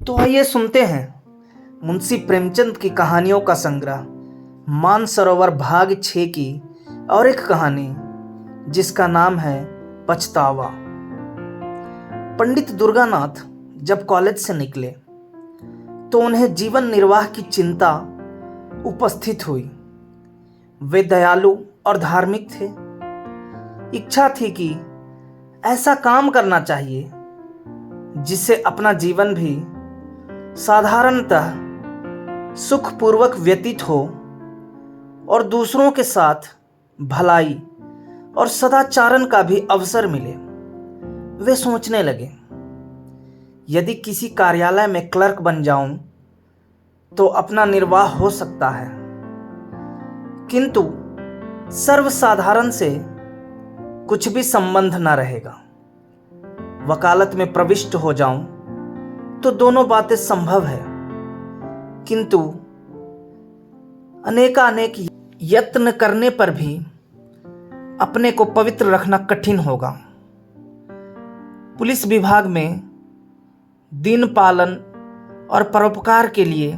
तो आइए सुनते हैं मुंशी प्रेमचंद की कहानियों का संग्रह मानसरोवर भाग 6 की और एक कहानी जिसका नाम है पछतावा। पंडित दुर्गानाथ जब कॉलेज से निकले तो उन्हें जीवन निर्वाह की चिंता उपस्थित हुई। वे दयालु और धार्मिक थे। इच्छा थी कि ऐसा काम करना चाहिए जिससे अपना जीवन भी साधारणतः सुखपूर्वक व्यतीत हो और दूसरों के साथ भलाई और सदाचारण का भी अवसर मिले। वे सोचने लगे, यदि किसी कार्यालय में क्लर्क बन जाऊं तो अपना निर्वाह हो सकता है, किंतु सर्वसाधारण से कुछ भी संबंध न रहेगा। वकालत में प्रविष्ट हो जाऊं तो दोनों बातें संभव है, किंतु अनेकानेक यत्न करने पर भी अपने को पवित्र रखना कठिन होगा। पुलिस विभाग में दीन पालन और परोपकार के लिए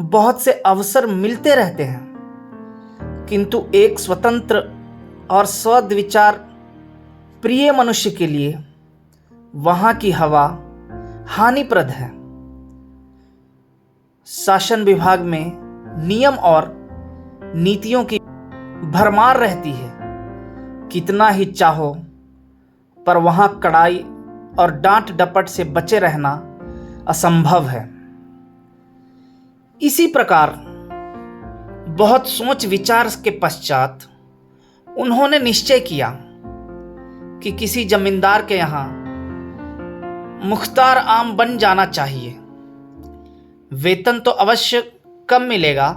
बहुत से अवसर मिलते रहते हैं, किंतु एक स्वतंत्र और सद्विचार प्रिय मनुष्य के लिए वहां की हवा हानिप्रद है। शासन विभाग में नियम और नीतियों की भरमार रहती है। कितना ही चाहो पर वहां कड़ाई और डांट डपट से बचे रहना असंभव है। इसी प्रकार बहुत सोच विचार के पश्चात उन्होंने निश्चय किया कि किसी जमींदार के यहाँ मुख्तार आम बन जाना चाहिए। वेतन तो अवश्य कम मिलेगा,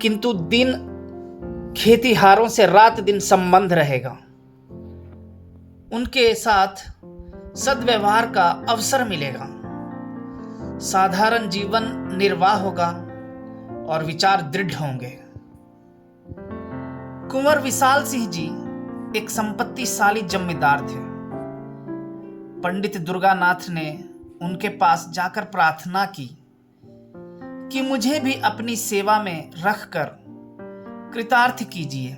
किंतु दिन खेतीहारों से रात दिन संबंध रहेगा। उनके साथ सद्व्यवहार का अवसर मिलेगा। साधारण जीवन निर्वाह होगा और विचार दृढ़ होंगे। कुंवर विशाल सिंह जी एक संपत्तिशाली जमींदार थे। पंडित दुर्गानाथ ने उनके पास जाकर प्रार्थना की कि मुझे भी अपनी सेवा में रखकर कृतार्थ कीजिए।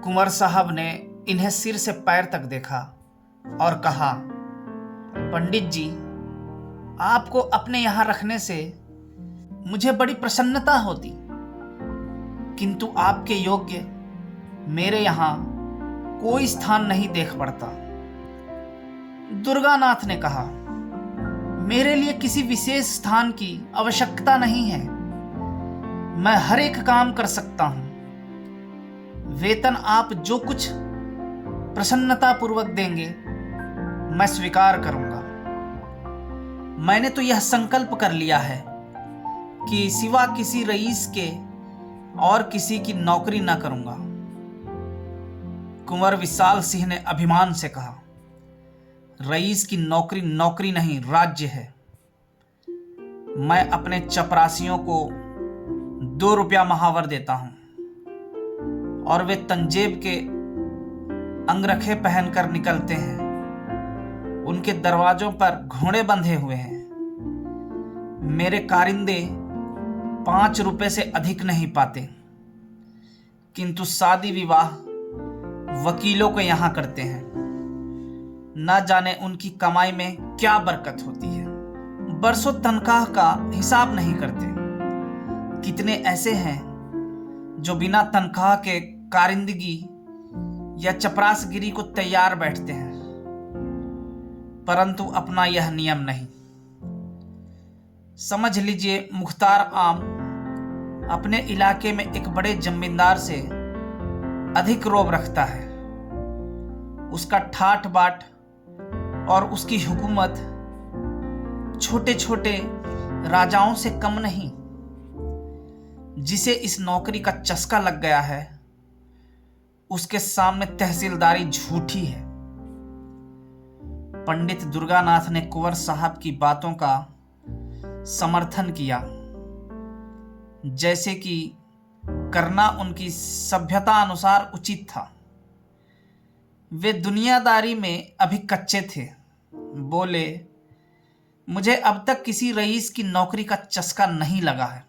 कुंवर साहब ने इन्हें सिर से पैर तक देखा और कहा, पंडित जी, आपको अपने यहां रखने से मुझे बड़ी प्रसन्नता होती, किंतु आपके योग्य मेरे यहां कोई स्थान नहीं देख पड़ता। दुर्गानाथ ने कहा, मेरे लिए किसी विशेष स्थान की आवश्यकता नहीं है। मैं हर एक काम कर सकता हूं। वेतन आप जो कुछ प्रसन्नता पूर्वक देंगे मैं स्वीकार करूंगा। मैंने तो यह संकल्प कर लिया है कि सिवा किसी रईस के और किसी की नौकरी ना करूंगा। कुंवर विशाल सिंह ने अभिमान से कहा, रईस की नौकरी नौकरी नहीं, राज्य है। मैं अपने चपरासियों को 2 रुपया महावर देता हूं और वे तंजेब के अंगरखे पहनकर निकलते हैं। उनके दरवाजों पर घोड़े बंधे हुए हैं। मेरे कारिंदे 5 रुपए से अधिक नहीं पाते, किंतु शादी विवाह वकीलों को यहां करते हैं। न जाने उनकी कमाई में क्या बरकत होती है। बरसों तनख्वाह का हिसाब नहीं करते। कितने ऐसे हैं जो बिना तनख्वाह के कारिंदगी या चपरासगिरी को तैयार बैठते हैं, परंतु अपना यह नियम नहीं। समझ लीजिए, मुख्तार आम अपने इलाके में एक बड़े जमींदार से अधिक रोब रखता है। उसका ठाठ बाट और उसकी हुकूमत छोटे छोटे राजाओं से कम नहीं। जिसे इस नौकरी का चस्का लग गया है, उसके सामने तहसीलदारी झूठी है। पंडित दुर्गानाथ ने कुंवर साहब की बातों का समर्थन किया, जैसे कि करना उनकी सभ्यता अनुसार उचित था। वे दुनियादारी में अभी कच्चे थे, बोले, मुझे अब तक किसी रईस की नौकरी का चस्का नहीं लगा है।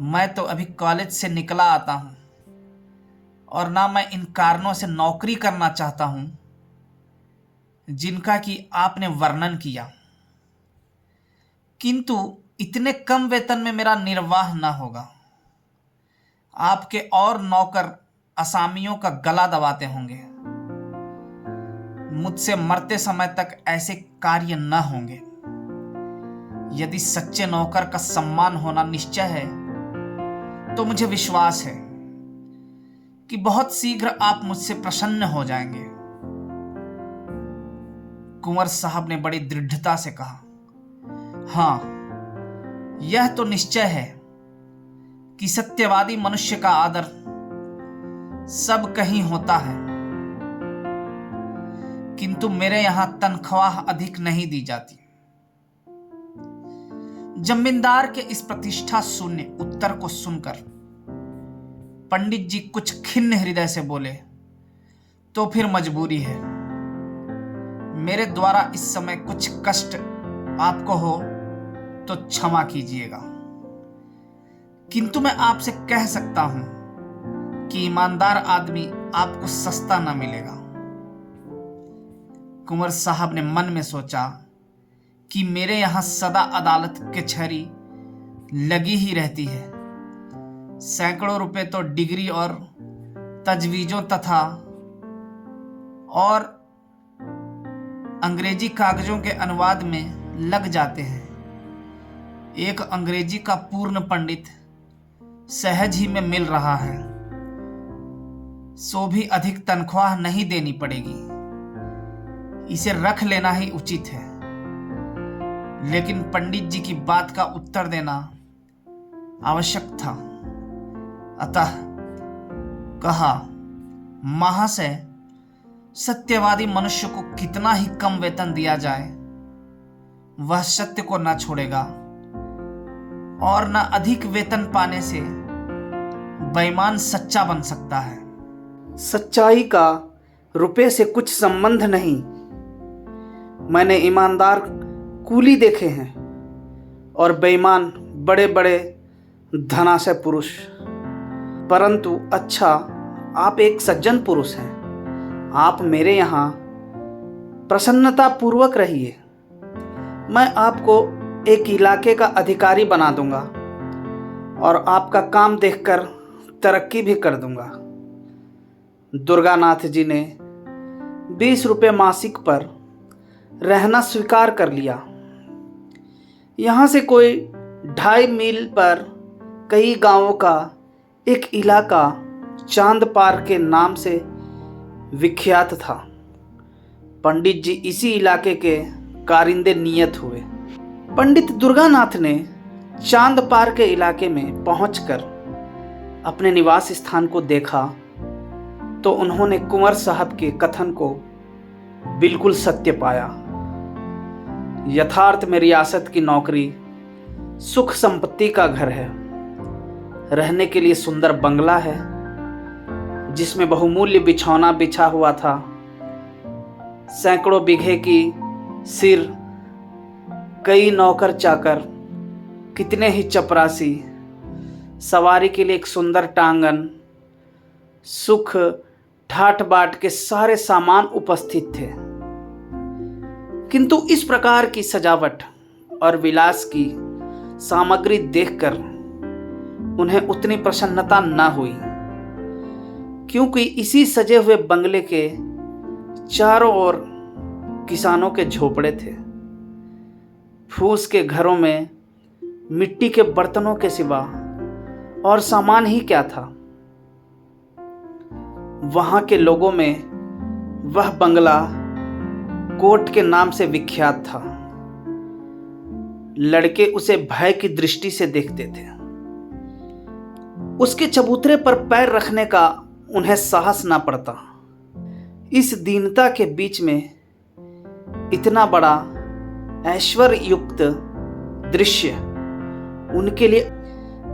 मैं तो अभी कॉलेज से निकला आता हूं और ना मैं इन कारणों से नौकरी करना चाहता हूं जिनका कि आपने वर्णन किया, किंतु इतने कम वेतन में मेरा निर्वाह न होगा। आपके और नौकर असामियों का गला दबाते होंगे। मुझसे मरते समय तक ऐसे कार्य न होंगे। यदि सच्चे नौकर का सम्मान होना निश्चय है तो मुझे विश्वास है कि बहुत शीघ्र आप मुझसे प्रसन्न हो जाएंगे। कुंवर साहब ने बड़ी दृढ़ता से कहा, हाँ, यह तो निश्चय है कि सत्यवादी मनुष्य का आदर सब कहीं होता है, किंतु मेरे यहां तनख्वाह अधिक नहीं दी जाती। जमींदार के इस प्रतिष्ठा शून्य उत्तर को सुनकर पंडित जी कुछ खिन्न हृदय से बोले, तो फिर मजबूरी है। मेरे द्वारा इस समय कुछ कष्ट आपको हो तो क्षमा कीजिएगा, किंतु मैं आपसे कह सकता हूं कि ईमानदार आदमी आपको सस्ता ना मिलेगा। कुंवर साहब ने मन में सोचा कि मेरे यहां सदा अदालत कचहरी लगी ही रहती है। सैकड़ों रुपए तो डिग्री और तजवीजों तथा और अंग्रेजी कागजों के अनुवाद में लग जाते हैं। एक अंग्रेजी का पूर्ण पंडित सहज ही में मिल रहा है, सो भी अधिक तनख्वाह नहीं देनी पड़ेगी। इसे रख लेना ही उचित है। लेकिन पंडित जी की बात का उत्तर देना आवश्यक था, अतः कहा, महाशय, सत्यवादी मनुष्य को कितना ही कम वेतन दिया जाए वह सत्य को न छोड़ेगा और न अधिक वेतन पाने से बेईमान सच्चा बन सकता है। सच्चाई का रुपए से कुछ संबंध नहीं। मैंने ईमानदार कूली देखे हैं और बेईमान बड़े बड़े धनाशय पुरुष, परंतु अच्छा, आप एक सज्जन पुरुष हैं। आप मेरे यहाँ प्रसन्नता पूर्वक रहिए। मैं आपको एक इलाके का अधिकारी बना दूंगा और आपका काम देखकर तरक्की भी कर दूंगा। दुर्गानाथ जी ने 20 रुपये मासिक पर रहना स्वीकार कर लिया। यहाँ से कोई 2.5 मील पर कई गांवों का एक इलाका चांद पार के नाम से विख्यात था। पंडित जी इसी इलाके के कारिंदे नियत हुए। पंडित दुर्गानाथ ने चांद पार के इलाके में पहुंचकर अपने निवास स्थान को देखा तो उन्होंने कुंवर साहब के कथन को बिल्कुल सत्य पाया। यथार्थ में रियासत की नौकरी सुख संपत्ति का घर है। रहने के लिए सुंदर बंगला है जिसमें बहुमूल्य बिछौना बिछा हुआ था। सैकड़ों बीघे की सिर, कई नौकर चाकर, कितने ही चपरासी, सवारी के लिए एक सुंदर टांगन, सुख ठाट बाट के सारे सामान उपस्थित थे। किंतु इस प्रकार की सजावट और विलास की सामग्री देखकर उन्हें उतनी प्रसन्नता न हुई, क्योंकि इसी सजे हुए बंगले के चारों ओर किसानों के झोपड़े थे। फूस के घरों में मिट्टी के बर्तनों के सिवा और सामान ही क्या था। वहां के लोगों में वह बंगला कोट के नाम से विख्यात था। लड़के उसे भय की दृष्टि से देखते थे। उसके चबूतरे पर पैर रखने का उन्हें साहस ना पड़ता। इस दीनता के बीच में इतना बड़ा ऐश्वर्य युक्त दृश्य उनके लिए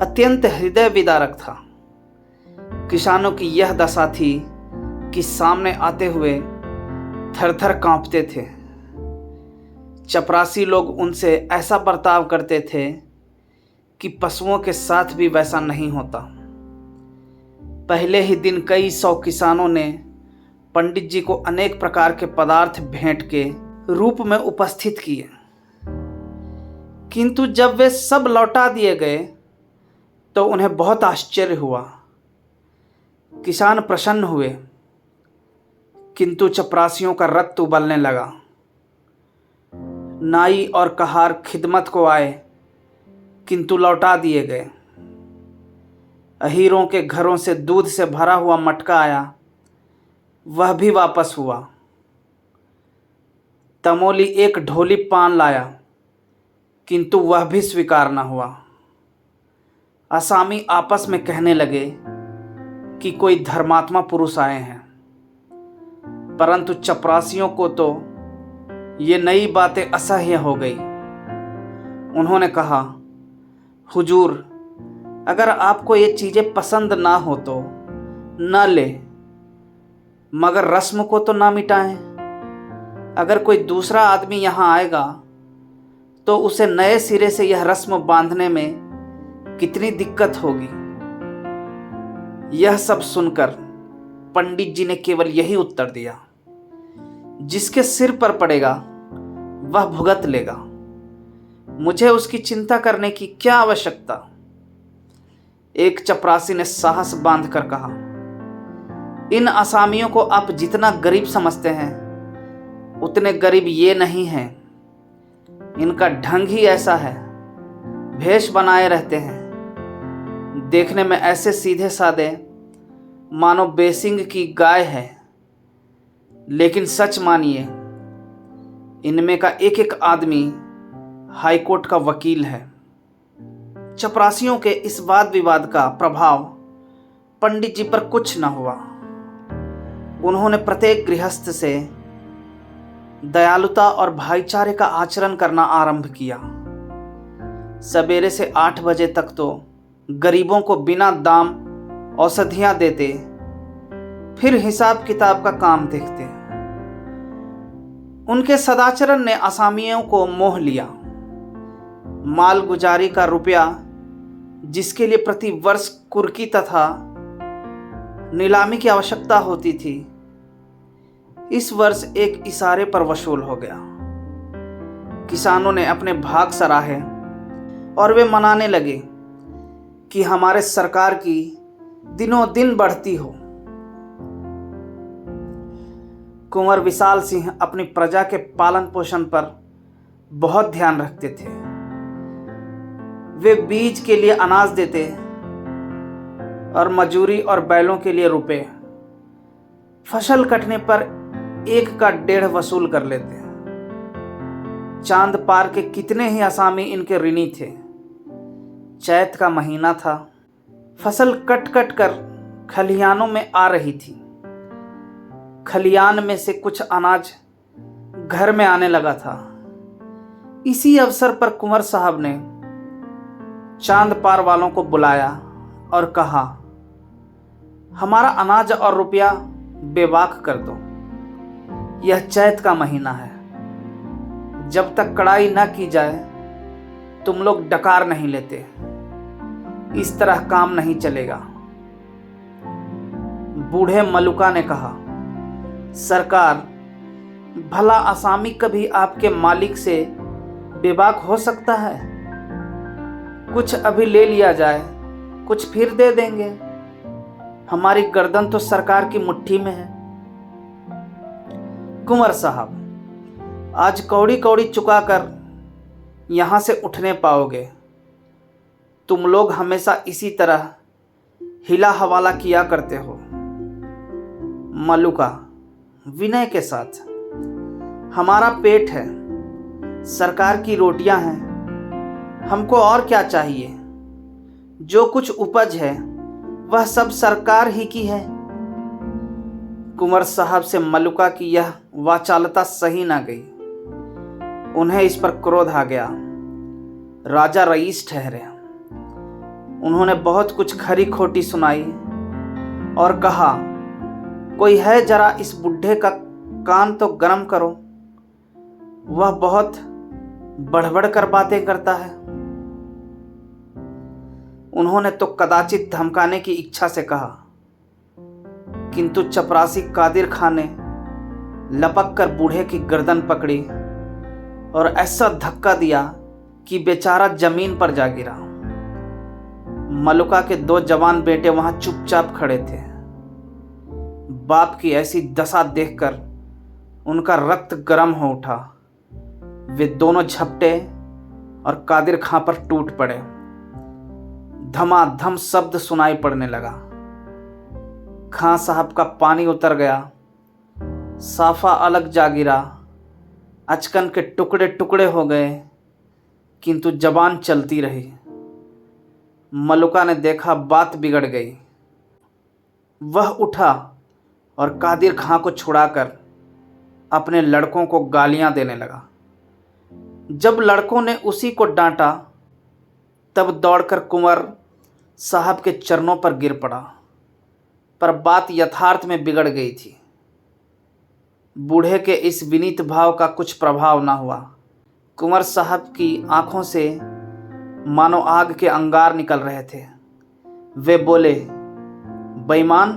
अत्यंत हृदय विदारक था। किसानों की यह दशा थी कि सामने आते हुए थर थर कांपते थे। चपरासी लोग उनसे ऐसा बर्ताव करते थे कि पशुओं के साथ भी वैसा नहीं होता। पहले ही दिन कई 100 किसानों ने पंडित जी को अनेक प्रकार के पदार्थ भेंट के रूप में उपस्थित किए, किंतु जब वे सब लौटा दिए गए तो उन्हें बहुत आश्चर्य हुआ। किसान प्रसन्न हुए, किंतु चपरासियों का रक्त उबलने लगा। नाई और कहार खिदमत को आए, किंतु लौटा दिए गए। अहीरों के घरों से दूध से भरा हुआ मटका आया, वह भी वापस हुआ। तमोली एक ढोली पान लाया, किंतु वह भी स्वीकार न हुआ। असामी आपस में कहने लगे कि कोई धर्मात्मा पुरुष आए हैं, परंतु चपरासियों को तो ये नई बातें असह्य हो गई। उन्होंने कहा, हुजूर, अगर आपको ये चीज़ें पसंद ना हो तो न ले, मगर रस्म को तो ना मिटाएं। अगर कोई दूसरा आदमी यहाँ आएगा तो उसे नए सिरे से यह रस्म बांधने में कितनी दिक्कत होगी। यह सब सुनकर पंडित जी ने केवल यही उत्तर दिया, जिसके सिर पर पड़ेगा वह भुगत लेगा, मुझे उसकी चिंता करने की क्या आवश्यकता। एक चपरासी ने साहस बांधकर कहा, इन असामियों को आप जितना गरीब समझते हैं उतने गरीब ये नहीं हैं। इनका ढंग ही ऐसा है, भेष बनाए रहते हैं, देखने में ऐसे सीधे साधे मानो बेसिंग की गाय है, लेकिन सच मानिए इनमें का एक एक आदमी हाईकोर्ट का वकील है। चपरासियों के इस वाद विवाद का प्रभाव पंडित जी पर कुछ न हुआ। उन्होंने प्रत्येक गृहस्थ से दयालुता और भाईचारे का आचरण करना आरंभ किया। सवेरे से 8 बजे तक तो गरीबों को बिना दाम औषधियां देते, फिर हिसाब किताब का काम देखते। उनके सदाचरण ने असामियों को मोह लिया। माल गुजारी का रुपया, जिसके लिए प्रति वर्ष कुर्की तथा नीलामी की आवश्यकता होती थी, इस वर्ष एक इशारे पर वसूल हो गया। किसानों ने अपने भाग सराहे और वे मनाने लगे कि हमारे सरकार की दिनों दिन बढ़ती हो। कुंवर विशाल सिंह अपनी प्रजा के पालन पोषण पर बहुत ध्यान रखते थे। वे बीज के लिए अनाज देते और मजूरी और बैलों के लिए रुपए, फसल कटने पर 1 का 1.5 वसूल कर लेते। चांद पार के कितने ही असामी इनके ऋणी थे। चैत का महीना था, फसल कट कट कर खलिहानों में आ रही थी। खलिहान में से कुछ अनाज घर में आने लगा था। इसी अवसर पर कुंवर साहब ने चांद पार वालों को बुलाया और कहा, हमारा अनाज और रुपया बेबाक कर दो। यह चैत का महीना है, जब तक कड़ाई न की जाए तुम लोग डकार नहीं लेते। इस तरह काम नहीं चलेगा। बूढ़े मलुका ने कहा, सरकार, भला असामी कभी आपके मालिक से बेबाक हो सकता है? कुछ अभी ले लिया जाए, कुछ फिर दे देंगे। हमारी गर्दन तो सरकार की मुट्ठी में है। कुंवर साहब, आज कौड़ी कौड़ी चुकाकर यहाँ से उठने पाओगे। तुम लोग हमेशा इसी तरह हिला हवाला किया करते हो। मलुका विनय के साथ, हमारा पेट है, सरकार की रोटियां हैं, हमको और क्या चाहिए? जो कुछ उपज है वह सब सरकार ही की है। कुंवर साहब से मलुका की यह वाचालता सही ना गई। उन्हें इस पर क्रोध आ गया। राजा रईस ठहरे। उन्होंने बहुत कुछ खरी खोटी सुनाई और कहा, कोई है जरा इस बुढ़े का कान तो गरम करो, वह बहुत बढ़ कर बातें करता है। उन्होंने तो कदाचित धमकाने की इच्छा से कहा, किंतु चपरासी कादिर खां ने लपक कर बूढ़े की गर्दन पकड़ी और ऐसा धक्का दिया कि बेचारा जमीन पर जा गिरा। मलुका के 2 जवान बेटे वहां चुपचाप खड़े थे। बाप की ऐसी दशा देखकर उनका रक्त गर्म हो उठा। वे दोनों झपटे और कादिर खां पर टूट पड़े। धमाधम शब्द सुनाई पड़ने लगा। खां साहब का पानी उतर गया, साफा अलग जा गिरा, अचकन के टुकड़े टुकड़े हो गए, किंतु जबान चलती रही। मलुका ने देखा बात बिगड़ गई। वह उठा और कादिर खां को छुड़ाकर अपने लड़कों को गालियां देने लगा। जब लड़कों ने उसी को डांटा तब दौड़कर कुंवर साहब के चरणों पर गिर पड़ा, पर बात यथार्थ में बिगड़ गई थी। बूढ़े के इस विनीत भाव का कुछ प्रभाव न हुआ। कुंवर साहब की आंखों से मानो आग के अंगार निकल रहे थे। वे बोले, बेईमान,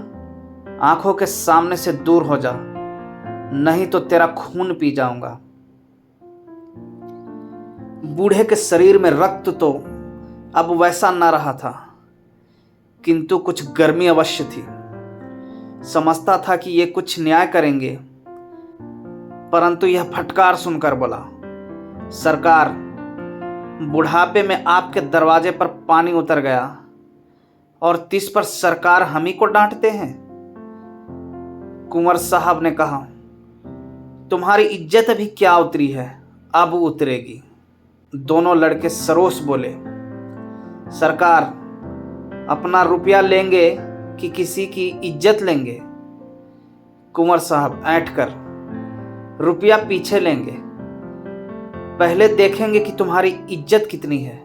आंखों के सामने से दूर हो जा, नहीं तो तेरा खून पी जाऊंगा। बूढ़े के शरीर में रक्त तो अब वैसा न रहा था, किंतु कुछ गर्मी अवश्य थी। समझता था कि ये कुछ न्याय करेंगे, परंतु यह फटकार सुनकर बोला, सरकार, बुढ़ापे में आपके दरवाजे पर पानी उतर गया और तिस पर सरकार हम ही को डांटते हैं। कुंवर साहब ने कहा, तुम्हारी इज्जत अभी क्या उतरी है, अब उतरेगी। दोनों लड़के सरोस बोले, सरकार, अपना रुपया लेंगे कि किसी की इज्जत लेंगे? कुंवर साहब ऐंठ कर, रुपया पीछे लेंगे, पहले देखेंगे कि तुम्हारी इज्जत कितनी है।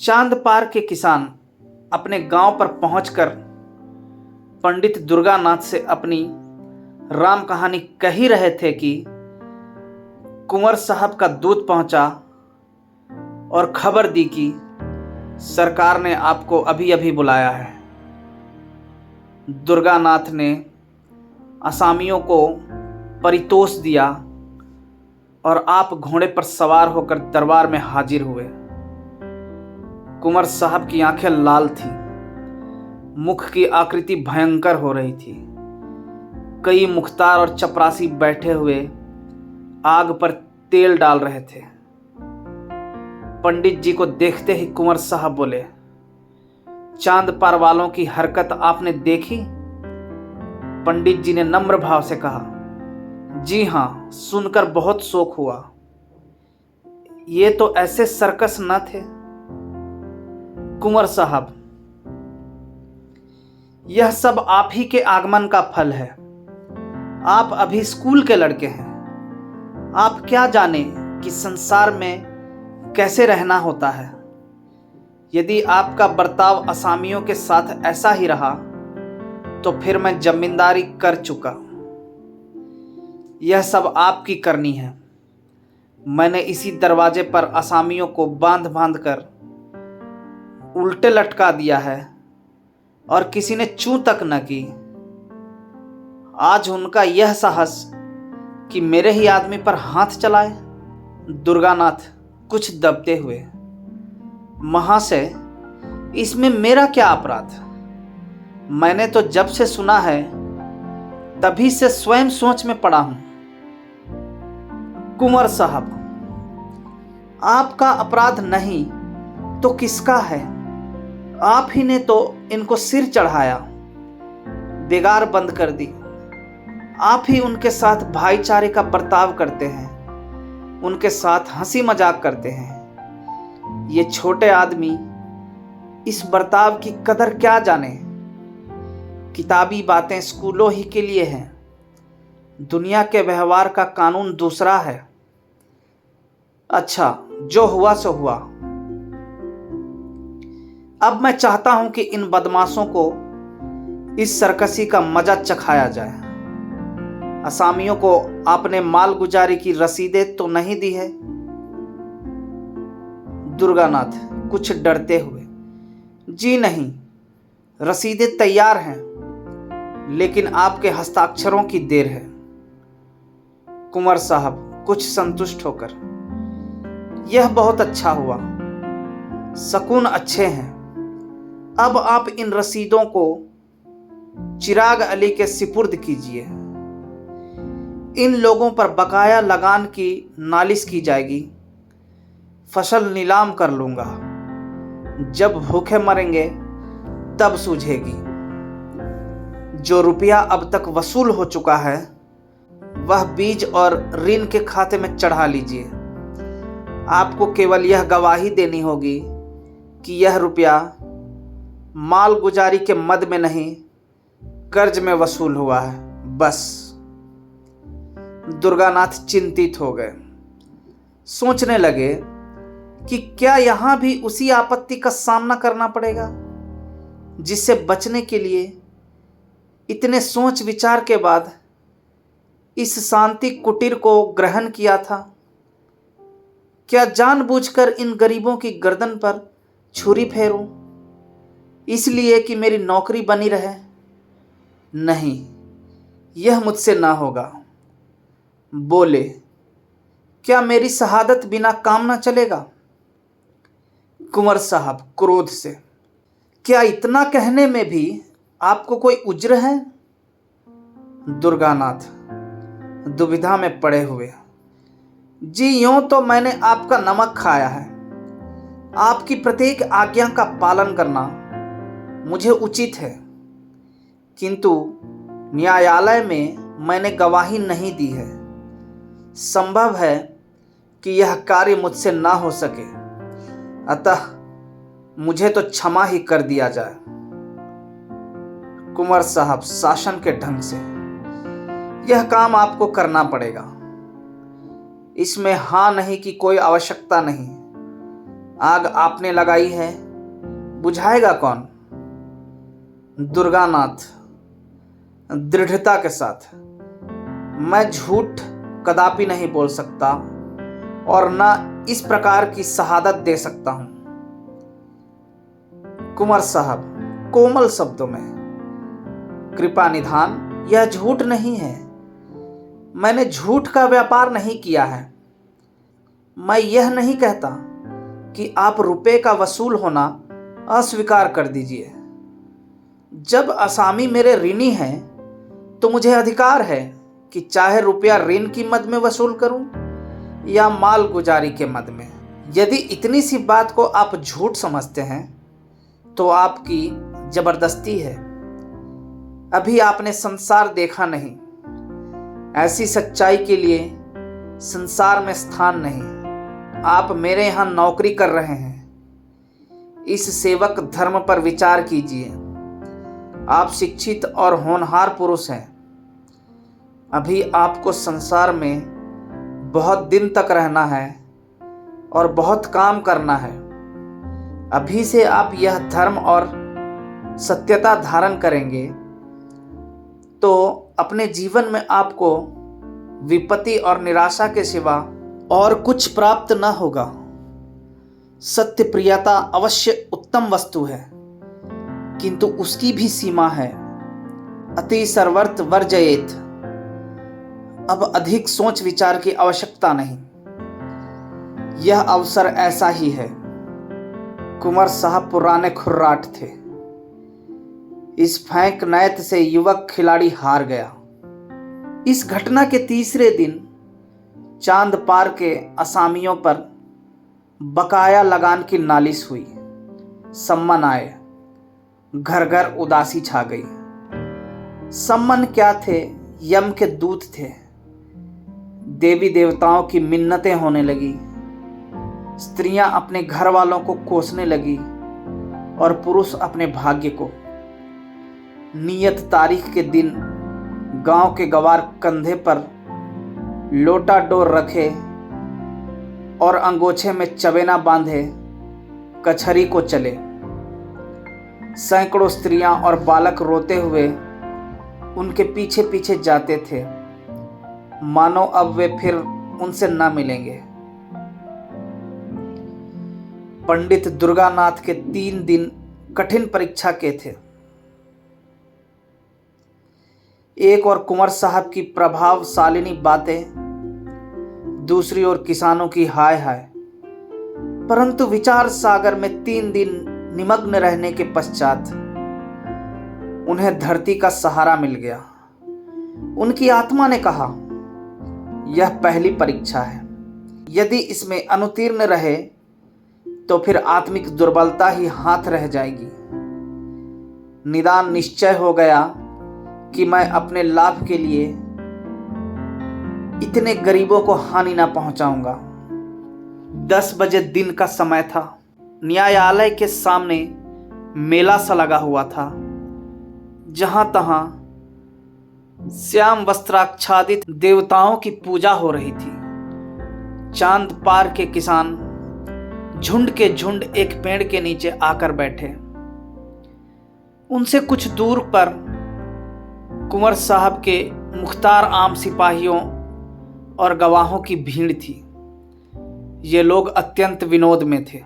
चांद पार के किसान अपने गांव पर पहुंचकर पंडित दुर्गानाथ से अपनी राम कहानी कह ही रहे थे कि कुंवर साहब का दूत पहुंचा और खबर दी कि सरकार ने आपको अभी अभी बुलाया है। दुर्गानाथ ने असामियों को परितोष दिया और आप घोड़े पर सवार होकर दरबार में हाजिर हुए। कुंवर साहब की आंखें लाल थीं, मुख की आकृति भयंकर हो रही थी। कई मुख्तार और चपरासी बैठे हुए आग पर तेल डाल रहे थे। पंडित जी को देखते ही कुंवर साहब बोले, चांद पार वालों की हरकत आपने देखी? पंडित जी ने नम्र भाव से कहा, जी हाँ, सुनकर बहुत शोक हुआ। ये तो ऐसे सर्कस न थे। कुंवर साहब, यह सब आप ही के आगमन का फल है। आप अभी स्कूल के लड़के हैं। आप क्या जाने कि संसार में कैसे रहना होता है। यदि आपका बर्ताव असामियों के साथ ऐसा ही रहा तो फिर मैं जमींदारी कर चुका। यह सब आपकी करनी है। मैंने इसी दरवाजे पर असामियों को बांध बांध कर उल्टे लटका दिया है और किसी ने चूं तक न की। आज उनका यह साहस कि मेरे ही आदमी पर हाथ चलाए। दुर्गानाथ कुछ दबते हुए, महाशय, इसमें मेरा क्या अपराध? मैंने तो जब से सुना है तभी से स्वयं सोच में पड़ा हूं। कुंवर साहब, आपका अपराध नहीं तो किसका है? आप ही ने तो इनको सिर चढ़ाया, बेगार बंद कर दी। आप ही उनके साथ भाईचारे का बर्ताव करते हैं, उनके साथ हंसी मजाक करते हैं। ये छोटे आदमी इस बर्ताव की कदर क्या जाने। किताबी बातें स्कूलों ही के लिए हैं, दुनिया के व्यवहार का कानून दूसरा है। अच्छा, जो हुआ सो हुआ। अब मैं चाहता हूं कि इन बदमाशों को इस सरकसी का मजा चखाया जाए। असामियों को आपने मालगुजारी की रसीदें तो नहीं दी है? दुर्गानाथ कुछ डरते हुए, जी नहीं, रसीदें तैयार हैं, लेकिन आपके हस्ताक्षरों की देर है। कुंवर साहब कुछ संतुष्ट होकर, यह बहुत अच्छा हुआ, शकुन अच्छे हैं। अब आप इन रसीदों को चिराग अली के सिपुर्द कीजिए। इन लोगों पर बकाया लगान की नालिश की जाएगी। फसल नीलाम कर लूंगा। जब भूखे मरेंगे तब सूझेगी। जो रुपया अब तक वसूल हो चुका है वह बीज और ऋण के खाते में चढ़ा लीजिए। आपको केवल यह गवाही देनी होगी कि यह रुपया मालगुजारी के मद में नहीं, कर्ज में वसूल हुआ है, बस। दुर्गानाथ चिंतित हो गए। सोचने लगे कि क्या यहां भी उसी आपत्ति का सामना करना पड़ेगा जिससे बचने के लिए इतने सोच विचार के बाद इस शांति कुटीर को ग्रहण किया था। क्या जानबूझकर इन गरीबों की गर्दन पर छुरी फेरूं इसलिए कि मेरी नौकरी बनी रहे? नहीं, यह मुझसे ना होगा। बोले, क्या मेरी शहादत बिना काम ना चलेगा? कुंवर साहब क्रोध से, क्या इतना कहने में भी आपको कोई उज्र है? दुर्गानाथ दुविधा में पड़े हुए, जी यूं तो मैंने आपका नमक खाया है। आपकी प्रत्येक आज्ञा का पालन करना मुझे उचित है, किंतु न्यायालय में मैंने गवाही नहीं दी है। संभव है कि यह कार्य मुझसे ना हो सके, अतः मुझे तो क्षमा ही कर दिया जाए। कुंवर साहब शासन के ढंग से, यह काम आपको करना पड़ेगा। इसमें हाँ नहीं की कोई आवश्यकता नहीं। आग आपने लगाई है, बुझाएगा कौन? दुर्गानाथ दृढ़ता के साथ, मैं झूठ कदापि नहीं बोल सकता और न इस प्रकार की शहादत दे सकता हूं। कुंवर साहब कोमल शब्दों में, कृपा निधान, यह झूठ नहीं है। मैंने झूठ का व्यापार नहीं किया है। मैं यह नहीं कहता कि आप रुपए का वसूल होना अस्वीकार कर दीजिए। जब असामी मेरे ऋणी हैं तो मुझे अधिकार है कि चाहे रुपया ऋण की मद में वसूल करूं या मालगुजारी के मद में। यदि इतनी सी बात को आप झूठ समझते हैं तो आपकी जबरदस्ती है। अभी आपने संसार देखा नहीं। ऐसी सच्चाई के लिए संसार में स्थान नहीं। आप मेरे यहाँ नौकरी कर रहे हैं। इस सेवक धर्म पर विचार कीजिए। आप शिक्षित और होनहार पुरुष हैं। अभी आपको संसार में बहुत दिन तक रहना है और बहुत काम करना है। अभी से आप यह धर्म और सत्यता धारण करेंगे तो अपने जीवन में आपको विपत्ति और निराशा के सिवा और कुछ प्राप्त न होगा। सत्य प्रियता अवश्य उत्तम वस्तु है, किंतु उसकी भी सीमा है। अति सर्वर्थ वर्जयेत। अब अधिक सोच विचार की आवश्यकता नहीं। यह अवसर ऐसा ही है। कुंवर साहब पुराने खुर्राट थे। इस फेंक नैत से युवक खिलाड़ी हार गया। इस घटना के तीसरे दिन चांद पार के असामियों पर बकाया लगान की नालिश हुई। सम्मन आए। घर घर उदासी छा गई। सम्मन क्या थे? यम के दूत थे। देवी देवताओं की मिन्नतें होने लगी। स्त्रियां अपने घर वालों को कोसने लगी और पुरुष अपने भाग्य को। नियत तारीख के दिन गांव के गवार कंधे पर लोटा डोर रखे और अंगोछे में चवेना बांधे कचहरी को चले। सैकड़ों स्त्रियां और बालक रोते हुए उनके पीछे पीछे जाते थे। मानो अब वे फिर उनसे न मिलेंगे। पंडित दुर्गानाथ के 3 दिन कठिन परीक्षा के थे। एक और कुंवर साहब की प्रभावशालिनी बातें, दूसरी ओर किसानों की हाय हाय। परंतु विचार सागर में 3 दिन निमग्न रहने के पश्चात उन्हें धरती का सहारा मिल गया। उनकी आत्मा ने कहा, यह पहली परीक्षा है, यदि इसमें अनुत्तीर्ण रहे तो फिर आत्मिक दुर्बलता ही हाथ रह जाएगी। निदान निश्चय हो गया कि मैं अपने लाभ के लिए इतने गरीबों को हानि ना पहुंचाऊंगा। 10 बजे दिन का समय था। न्यायालय के सामने मेला सा लगा हुआ था, जहां तहां श्याम वस्त्राच्छादित देवताओं की पूजा हो रही थी। चांद पार के किसान झुंड के झुंड एक पेड़ के नीचे आकर बैठे। उनसे कुछ दूर पर कुंवर साहब के मुख्तार आम सिपाहियों और गवाहों की भीड़ थी। ये लोग अत्यंत विनोद में थे।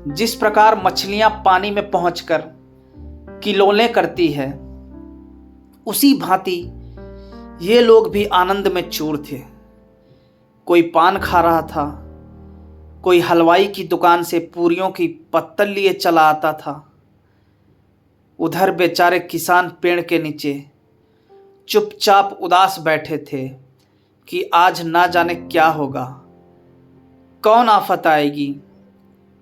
जिस प्रकार मछलियां पानी में पहुंचकर किलोले करती है, उसी भांति ये लोग भी आनंद में चूर थे। कोई पान खा रहा था, कोई हलवाई की दुकान से पूरियों की पत्तल लिए चला आता था। उधर बेचारे किसान पेड़ के नीचे चुपचाप उदास बैठे थे कि आज ना जाने क्या होगा, कौन आफत आएगी,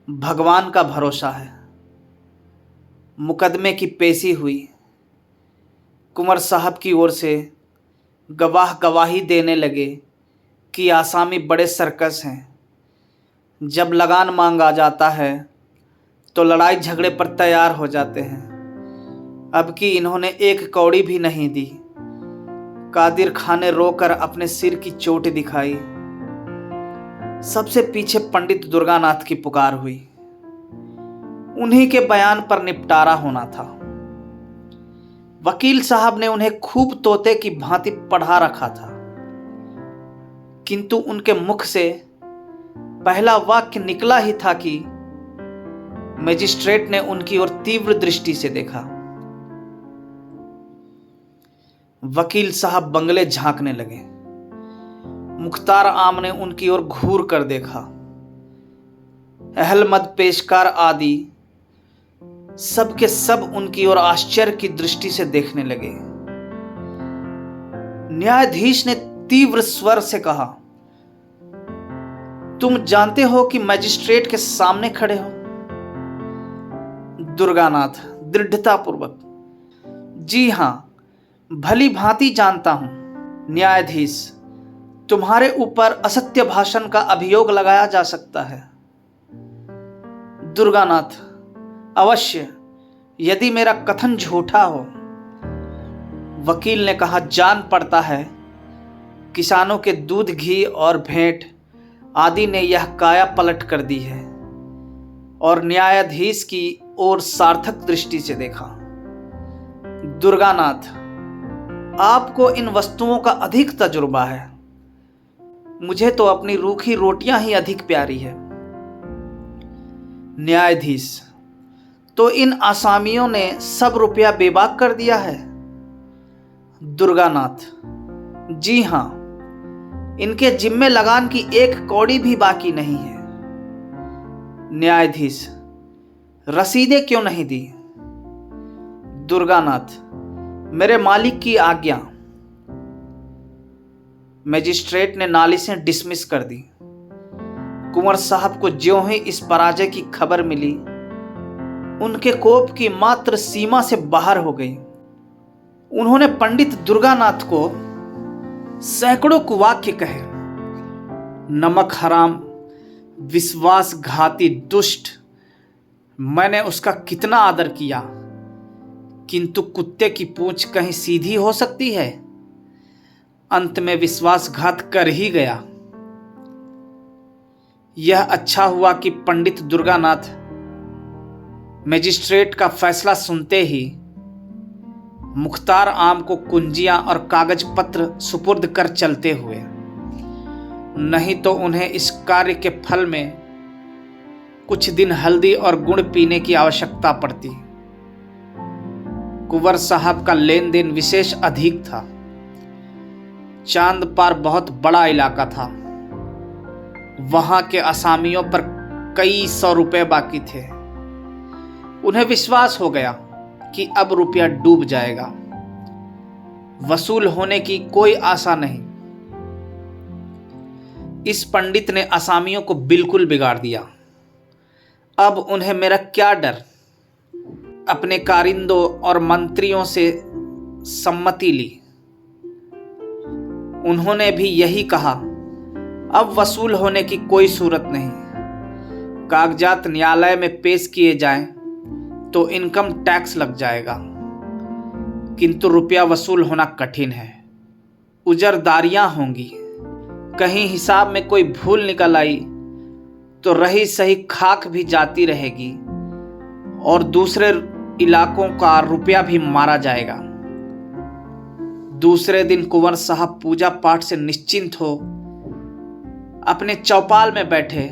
भगवान का भरोसा है। मुकदमे की पेशी हुई। कुंवर साहब की ओर से गवाह गवाही देने लगे कि आसामी बड़े सर्कस हैं। जब लगान मांगा जाता है तो लड़ाई झगड़े पर तैयार हो जाते हैं। अब कि इन्होंने एक कौड़ी भी नहीं दी। कादिर खां ने रोकर अपने सिर की चोट दिखाई। सबसे पीछे पंडित दुर्गानाथ की पुकार हुई। उन्हीं के बयान पर निपटारा होना था। वकील साहब ने उन्हें खूब तोते की भांति पढ़ा रखा था, किंतु उनके मुख से पहला वाक्य निकला ही था कि मजिस्ट्रेट ने उनकी ओर तीव्र दृष्टि से देखा। वकील साहब बंगले झांकने लगे। मुख्तार आम ने उनकी ओर घूर कर देखा। अहलमद पेशकार आदि सब के सब उनकी ओर आश्चर्य की दृष्टि से देखने लगे। न्यायाधीश ने तीव्र स्वर से कहा, तुम जानते हो कि मजिस्ट्रेट के सामने खड़े हो? दुर्गानाथ दृढ़तापूर्वक, जी हां, भली भांति जानता हूं। न्यायाधीश, तुम्हारे ऊपर असत्य भाषण का अभियोग लगाया जा सकता है। दुर्गानाथ, अवश्य, यदि मेरा कथन झूठा हो। वकील ने कहा, जान पड़ता है किसानों के दूध, घी और भेंट आदि ने यह काया पलट कर दी है। और न्यायाधीश की ओर सार्थक दृष्टि से देखा। दुर्गानाथ, आपको इन वस्तुओं का अधिक तजुर्बा है। मुझे तो अपनी रूखी रोटियां ही अधिक प्यारी है। न्यायाधीश, तो इन आसामियों ने सब रुपया बेबाक कर दिया है? दुर्गानाथ, जी हां, इनके जिम्मे लगान की एक कौड़ी भी बाकी नहीं है। न्यायाधीश, रसीदें क्यों नहीं दी? दुर्गानाथ, मेरे मालिक की आज्ञा। मजिस्ट्रेट ने नालिशें डिसमिस कर दी। कुंवर साहब को ज्यों ही इस पराजय की खबर मिली, उनके कोप की मात्र सीमा से बाहर हो गई। उन्होंने पंडित दुर्गानाथ को सैकड़ों कुवाक्य कहे। नमक हराम, विश्वासघाती दुष्ट, मैंने उसका कितना आदर किया, किंतु कुत्ते की पूंछ कहीं सीधी हो सकती है? अंत में विश्वासघात कर ही गया। यह अच्छा हुआ कि पंडित दुर्गानाथ मजिस्ट्रेट का फैसला सुनते ही मुख्तार आम को कुंजियां और कागज पत्र सुपुर्द कर चलते हुए, नहीं तो उन्हें इस कार्य के फल में कुछ दिन हल्दी और गुड़ पीने की आवश्यकता पड़ती। कुंवर साहब का लेन देन विशेष अधिक था। चांद पार बहुत बड़ा इलाका था। वहां के असामियों पर कई 100 रुपए बाकी थे। उन्हें विश्वास हो गया कि अब रुपया डूब जाएगा, वसूल होने की कोई आशा नहीं। इस पंडित ने असामियों को बिल्कुल बिगाड़ दिया। अब उन्हें मेरा क्या डर। अपने कारिंदों और मंत्रियों से सम्मति ली। उन्होंने भी यही कहा, अब वसूल होने की कोई सूरत नहीं। कागजात न्यायालय में पेश किए जाएं तो इनकम टैक्स लग जाएगा, किंतु रुपया वसूल होना कठिन है। उजरदारियां होंगी। कहीं हिसाब में कोई भूल निकल आई तो रही सही खाक भी जाती रहेगी और दूसरे इलाकों का रुपया भी मारा जाएगा। दूसरे दिन कुंवर साहब पूजा पाठ से निश्चिंत हो अपने चौपाल में बैठे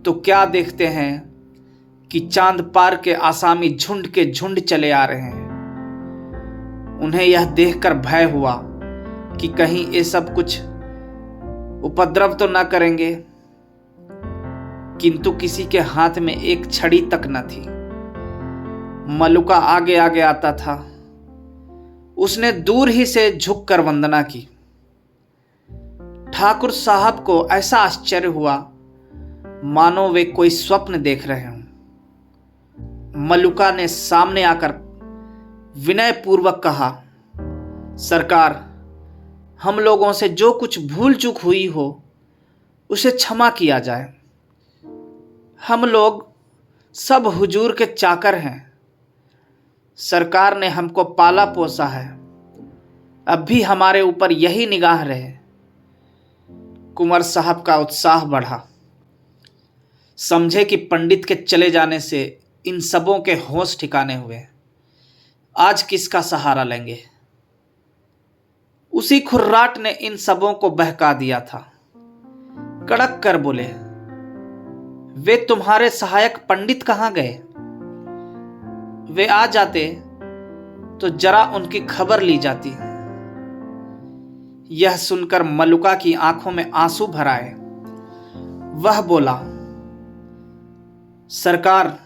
तो क्या देखते हैं कि चांद पार के आसामी झुंड के झुंड चले आ रहे हैं। उन्हें यह देखकर भय हुआ कि कहीं ये सब कुछ उपद्रव तो न करेंगे, किंतु किसी के हाथ में एक छड़ी तक न थी। मलुका आगे आगे आता था। उसने दूर ही से झुककर वंदना की। ठाकुर साहब को ऐसा आश्चर्य हुआ मानो वे कोई स्वप्न देख रहे हों। मलुका ने सामने आकर विनय पूर्वक कहा, सरकार, हम लोगों से जो कुछ भूल चूक हुई हो उसे क्षमा किया जाए। हम लोग सब हुजूर के चाकर हैं। सरकार ने हमको पाला पोसा है, अब भी हमारे ऊपर यही निगाह रहे। कुंवर साहब का उत्साह बढ़ा। समझे कि पंडित के चले जाने से इन सबों के होश ठिकाने हुए। आज किसका सहारा लेंगे। उसी खुर्राट ने इन सबों को बहका दिया था। कड़क कर बोले, वे तुम्हारे सहायक पंडित कहाँ गए? वे आ जाते तो जरा उनकी खबर ली जाती। यह सुनकर मलुका की आंखों में आंसू भर आए। वह बोला, सरकार,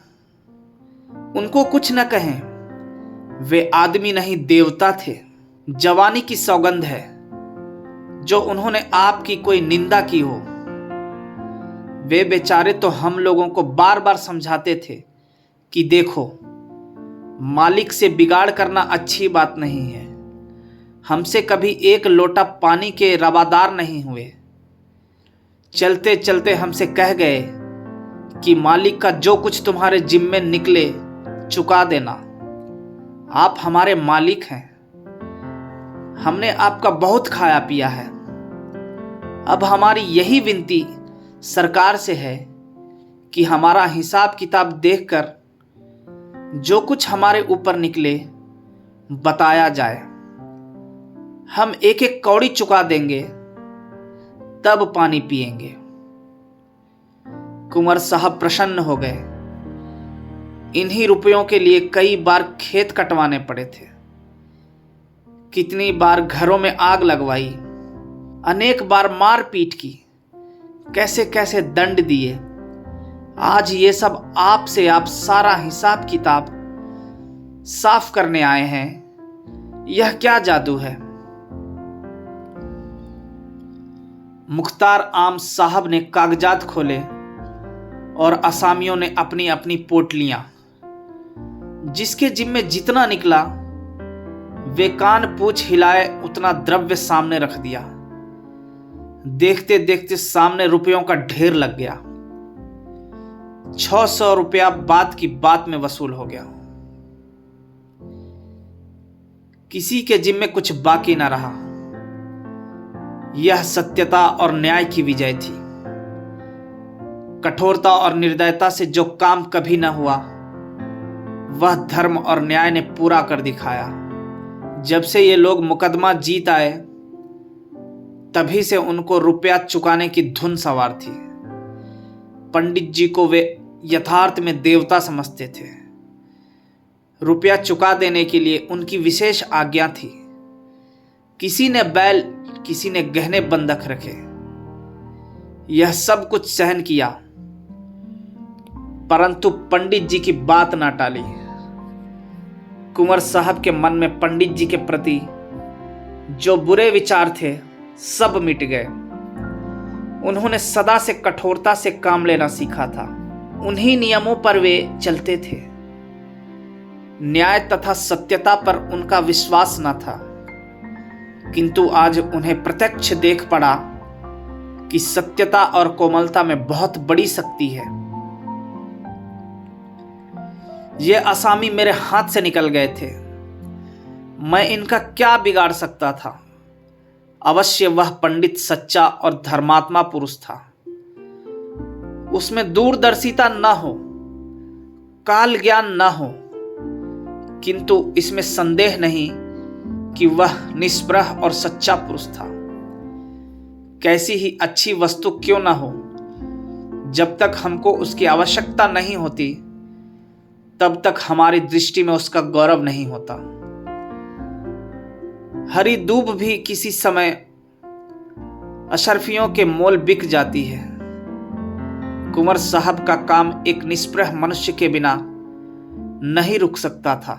उनको कुछ न कहें। वे आदमी नहीं देवता थे। जवानी की सौगंध है जो उन्होंने आपकी कोई निंदा की हो। वे बेचारे तो हम लोगों को बार बार समझाते थे कि देखो, मालिक से बिगाड़ करना अच्छी बात नहीं है। हमसे कभी एक लोटा पानी के रवादार नहीं हुए। चलते चलते हमसे कह गए कि मालिक का जो कुछ तुम्हारे जिम्मे निकले चुका देना। आप हमारे मालिक हैं। हमने आपका बहुत खाया पिया है। अब हमारी यही विनती सरकार से है कि हमारा हिसाब किताब देखकर जो कुछ हमारे ऊपर निकले बताया जाए। हम एक एक कौड़ी चुका देंगे, तब पानी पिएंगे। कुंवर साहब प्रसन्न हो गए। इन्हीं रुपयों के लिए कई बार खेत कटवाने पड़े थे। कितनी बार घरों में आग लगवाई, अनेक बार मार पीट की, कैसे कैसे दंड दिए। आज ये सब आपसे आप सारा हिसाब किताब साफ करने आए हैं। यह क्या जादू है? मुख्तार आम साहब ने कागजात खोले और असामियों ने अपनी अपनी पोटलियां, जिसके जिम्मे जितना निकला वे कान पूछ हिलाए उतना द्रव्य सामने रख दिया। देखते देखते सामने रुपयों का ढेर लग गया। 600 रुपया बात की बात में वसूल हो गया। किसी के जिम्मे कुछ बाकी ना रहा। यह सत्यता और न्याय की विजय थी। कठोरता और निर्दयता से जो काम कभी न हुआ वह धर्म और न्याय ने पूरा कर दिखाया। जब से ये लोग मुकदमा जीत आए तभी से उनको रुपया चुकाने की धुन सवार थी। पंडित जी को वे यथार्थ में देवता समझते थे। रुपया चुका देने के लिए उनकी विशेष आज्ञा थी। किसी ने बैल, किसी ने गहने बंधक रखे। यह सब कुछ सहन किया, परंतु पंडित जी की बात ना टाली। कुंवर साहब के मन में पंडित जी के प्रति जो बुरे विचार थे सब मिट गए। उन्होंने सदा से कठोरता से काम लेना सीखा था। उन्हीं नियमों पर वे चलते थे। न्याय तथा सत्यता पर उनका विश्वास न था, किंतु आज उन्हें प्रत्यक्ष देख पड़ा कि सत्यता और कोमलता में बहुत बड़ी शक्ति है। ये असामी मेरे हाथ से निकल गए थे, मैं इनका क्या बिगाड़ सकता था। अवश्य वह पंडित सच्चा और धर्मात्मा पुरुष था। उसमें दूरदर्शिता न हो, काल ज्ञान न हो, किंतु इसमें संदेह नहीं कि वह निष्प्रह और सच्चा पुरुष था। कैसी ही अच्छी वस्तु क्यों न हो, जब तक हमको उसकी आवश्यकता नहीं होती तब तक हमारी दृष्टि में उसका गौरव नहीं होता। हरी दूब भी किसी समय अशर्फियों के मोल बिक जाती है। कुंवर साहब का काम एक निष्प्रह मनुष्य के बिना नहीं रुक सकता था।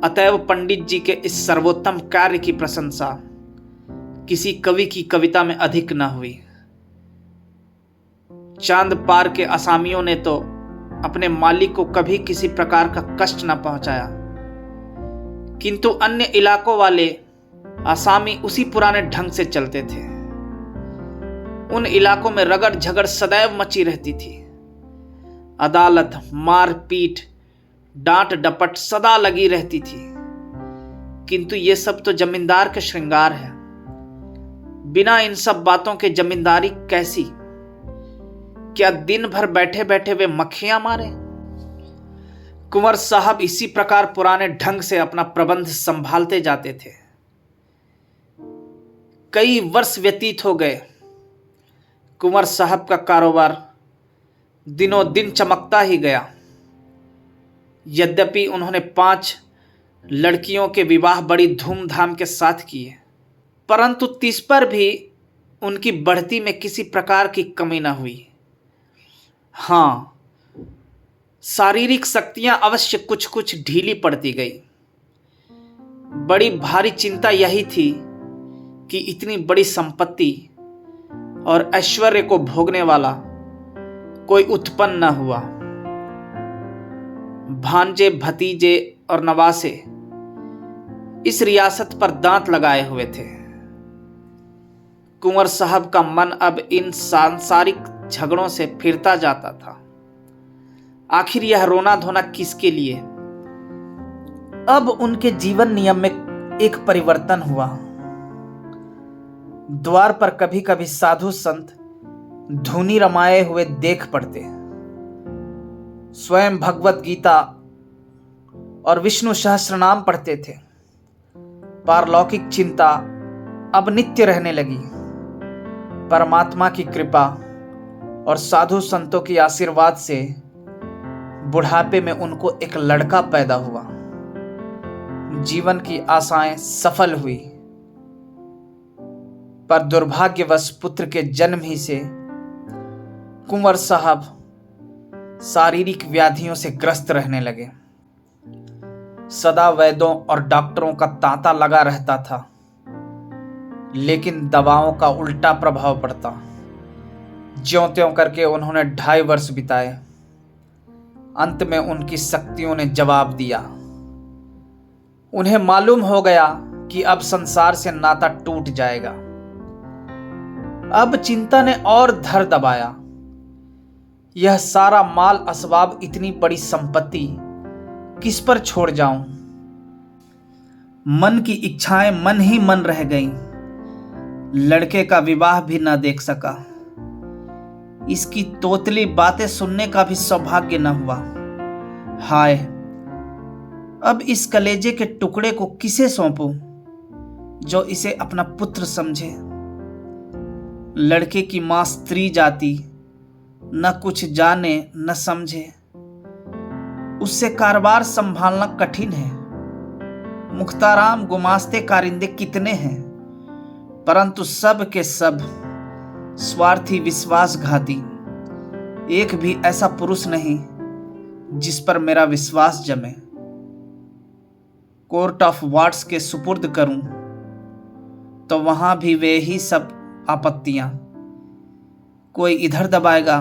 अतएव पंडित जी के इस सर्वोत्तम कार्य की प्रशंसा किसी कवि की कविता में अधिक न हुई। चांद पार के असामियों ने तो अपने मालिक को कभी किसी प्रकार का कष्ट न पहुंचाया, किंतु अन्य इलाकों वाले आसामी उसी पुराने ढंग से चलते थे। उन इलाकों में रगड़ झगड़ सदैव मची रहती थी। अदालत, मारपीट, डांट डपट सदा लगी रहती थी। किंतु ये सब तो जमींदार के श्रृंगार है। बिना इन सब बातों के जमींदारी कैसी? क्या दिन भर बैठे बैठे वे मक्खियां मारे? कुंवर साहब इसी प्रकार पुराने ढंग से अपना प्रबंध संभालते जाते थे। कई वर्ष व्यतीत हो गए। कुंवर साहब का कारोबार दिनों दिन चमकता ही गया। यद्यपि उन्होंने 5 लड़कियों के विवाह बड़ी धूमधाम के साथ किए, परंतु 30 पर भी उनकी बढ़ती में किसी प्रकार की कमी न हुई। हाँ, शारीरिक शक्तियां अवश्य कुछ कुछ ढीली पड़ती गई। बड़ी भारी चिंता यही थी कि इतनी बड़ी संपत्ति और ऐश्वर्य को भोगने वाला कोई उत्पन्न न हुआ। भांजे, भतीजे और नवासे इस रियासत पर दांत लगाए हुए थे। कुंवर साहब का मन अब इन सांसारिक झगड़ों से फिरता जाता था। आखिर यह रोना धोना किसके लिए? अब उनके जीवन नियम में एक परिवर्तन हुआ। द्वार पर कभी कभी साधु संत धुनी रमाए हुए देख पड़ते। स्वयं भगवत गीता और विष्णु सहस्त्रनाम पढ़ते थे। पारलौकिक चिंता अब नित्य रहने लगी। परमात्मा की कृपा और साधु संतों की आशीर्वाद से बुढ़ापे में उनको एक लड़का पैदा हुआ। जीवन की आशाएं सफल हुई, पर दुर्भाग्यवश पुत्र के जन्म ही से कुंवर साहब शारीरिक व्याधियों से ग्रस्त रहने लगे। सदा वैद्यों और डॉक्टरों का तांता लगा रहता था, लेकिन दवाओं का उल्टा प्रभाव पड़ता। ज्यों-त्यों करके उन्होंने 2.5 वर्ष बिताए। अंत में उनकी शक्तियों ने जवाब दिया। उन्हें मालूम हो गया कि अब संसार से नाता टूट जाएगा। अब चिंता ने और धर दबाया। यह सारा माल असबाब, इतनी बड़ी संपत्ति किस पर छोड़ जाऊं? मन की इच्छाएं मन ही मन रह गईं। लड़के का विवाह भी न देख सका। इसकी तोतली बातें सुनने का भी सौभाग्य न हुआ। हाय, अब इस कलेजे के टुकड़े को किसे सौंपूं जो इसे अपना पुत्र समझे। लड़के की मां स्त्री जाति, न कुछ जाने न समझे। उससे कारोबार संभालना कठिन है। मुख्ताराम गुमास्ते कारिंदे कितने हैं, परंतु सब के सब स्वार्थी विश्वासघाती। एक भी ऐसा पुरुष नहीं जिस पर मेरा विश्वास जमे। कोर्ट ऑफ वार्ड्स के सुपुर्द करूं तो वहां भी वे ही सब आपत्तियां। कोई इधर दबाएगा,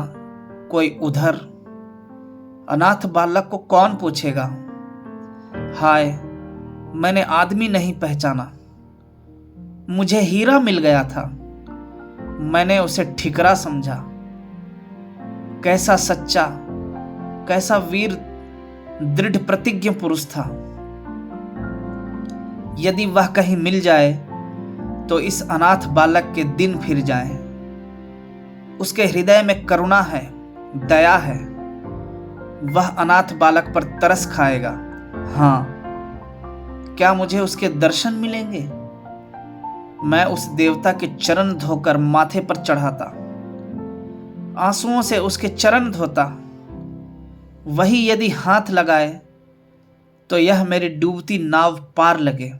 कोई उधर। अनाथ बालक को कौन पूछेगा। हाय, मैंने आदमी नहीं पहचाना। मुझे हीरा मिल गया था, मैंने उसे ठिकरा समझा। कैसा सच्चा, कैसा वीर, दृढ़ प्रतिज्ञ पुरुष था। यदि वह कहीं मिल जाए तो इस अनाथ बालक के दिन फिर जाएं। उसके हृदय में करुणा है, दया है। वह अनाथ बालक पर तरस खाएगा। हाँ, क्या मुझे उसके दर्शन मिलेंगे? मैं उस देवता के चरण धोकर माथे पर चढ़ाता, आंसुओं से उसके चरण धोता। वही यदि हाथ लगाए तो यह मेरी डूबती नाव पार लगे।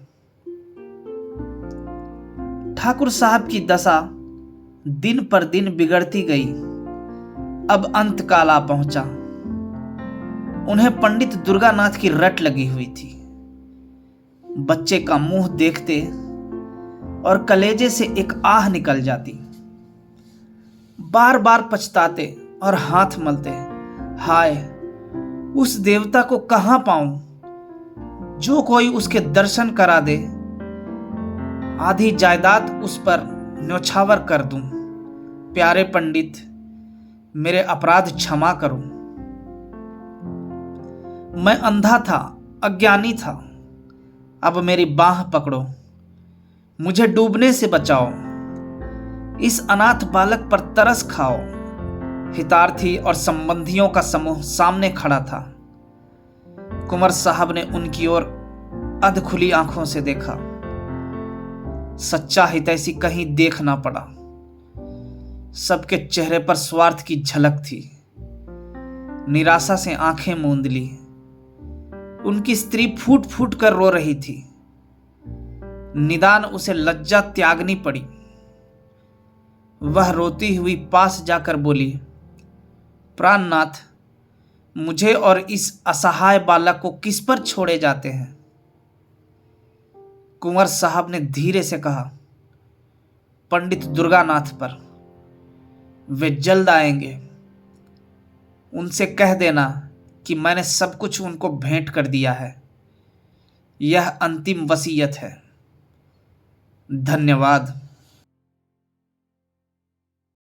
ठाकुर साहब की दशा दिन पर दिन बिगड़ती गई। अब अंत काल आ पहुंचा। उन्हें पंडित दुर्गानाथ की रट लगी हुई थी। बच्चे का मुंह देखते और कलेजे से एक आह निकल जाती। बार बार पछताते और हाथ मलते। हाय, उस देवता को कहां पाऊं जो कोई उसके दर्शन करा दे। आधी जायदाद उस पर न्यौछावर कर दूं। प्यारे पंडित, मेरे अपराध क्षमा करो। मैं अंधा था, अज्ञानी था। अब मेरी बाह पकड़ो, मुझे डूबने से बचाओ। इस अनाथ बालक पर तरस खाओ। हितार्थी और संबंधियों का समूह सामने खड़ा था। कुंवर साहब ने उनकी ओर अधखुली आंखों से देखा। सच्चा हितैषी कहीं देख ना पड़ा। सबके चेहरे पर स्वार्थ की झलक थी। निराशा से आंखें मूंद ली। उनकी स्त्री फूट फूट कर रो रही थी। निदान उसे लज्जा त्यागनी पड़ी। वह रोती हुई पास जाकर बोली, प्राणनाथ, मुझे और इस असहाय बालक को किस पर छोड़े जाते हैं? कुंवर साहब ने धीरे से कहा, पंडित दुर्गानाथ पर। वे जल्द आएंगे। उनसे कह देना कि मैंने सब कुछ उनको भेंट कर दिया है। यह अंतिम वसीयत है। धन्यवाद।